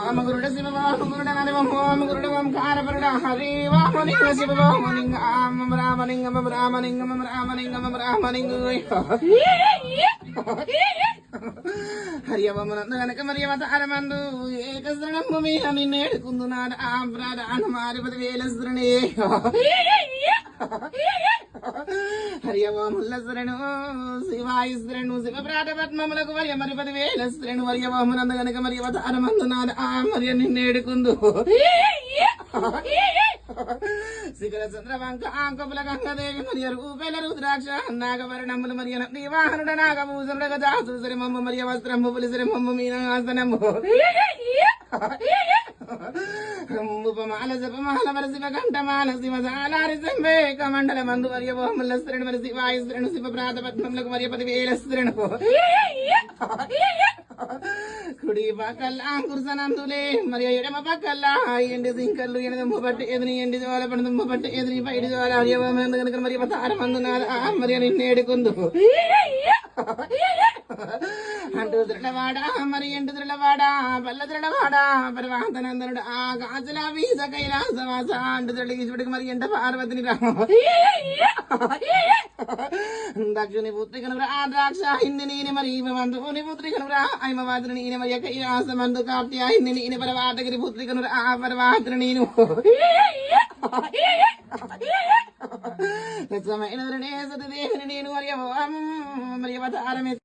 వామ గురుడ శివ వామ గురుడ నరవం వామ గురుడ ఓంకారపరుడ హరి వామలింగ శివ వామలింగ ఆమ రామలింగం రామలింగం రామలింగం రామలింగ హరి అవమనందు గనక మరి అవతారమందు ఏకశరణము మీద నిన్నేడుకుందు నాడ ఆ ప్రాణ మారి 10,000 హరి ఓముల్లశరణు శివాయుశ్రణు శివ ప్రాతపద్మములకు మరి 10,000 హరి ఓమునందు గనక మరి అవతారమందు నాడ ఆ మరి నిన్నేడుకుందు శిఖర చంద్రవంక ఆంకపుల గంగదేవి మరియ రూపేల రుద్రాక్ష నాగవరణములు మరియ దివాహనుడ నాగభూషణుడ గజాసుసరి మమ్మ మరియ వస్త్రము పులిసరి మమ్మ మీనాసనము ఉపమాల జపమాల వర శివ కంఠమాల శివ జాలారి శంభే కమండల మందు మరియ ఓముల్లశరణు మరి శివాయుశ్రణు శివ ప్రాతపద్మములకు మరి 10,000 కుడి పక్కల కుర్సనందులే మరి ఎడమ పక్కల ఎండి సింకల్లు ఎనదమ్మ పట్టి ఎదిని ఎండి జోల పడదమ్మ పట్టి ఎదిని బయట జోల హరియమందు కనుక మరి అవతారమందు మరి నిన్నేడుకుందు అంటూ దృఢవాడ మరి ఎండు దృఢవాడ పల్ల దృఢవాడ పరవాహతనందనుడు ఆ కాచుల వీస కైలాసవాస అంటు దృఢీశ్వరుడికి మరి ఎంట పార్వతిని రా దక్షుని పుత్రికను రా ద్రాక్ష హింది నీని మరి మందుని పుత్రికను రా ఐమవాదుని నీని మరి కైలాసమందు కాప్య హింది నీని పరవాతగిరి పుత్రికను రా పరవాతుని నీను సత్యమైన సతదేవిని నేను మరి అవతారమే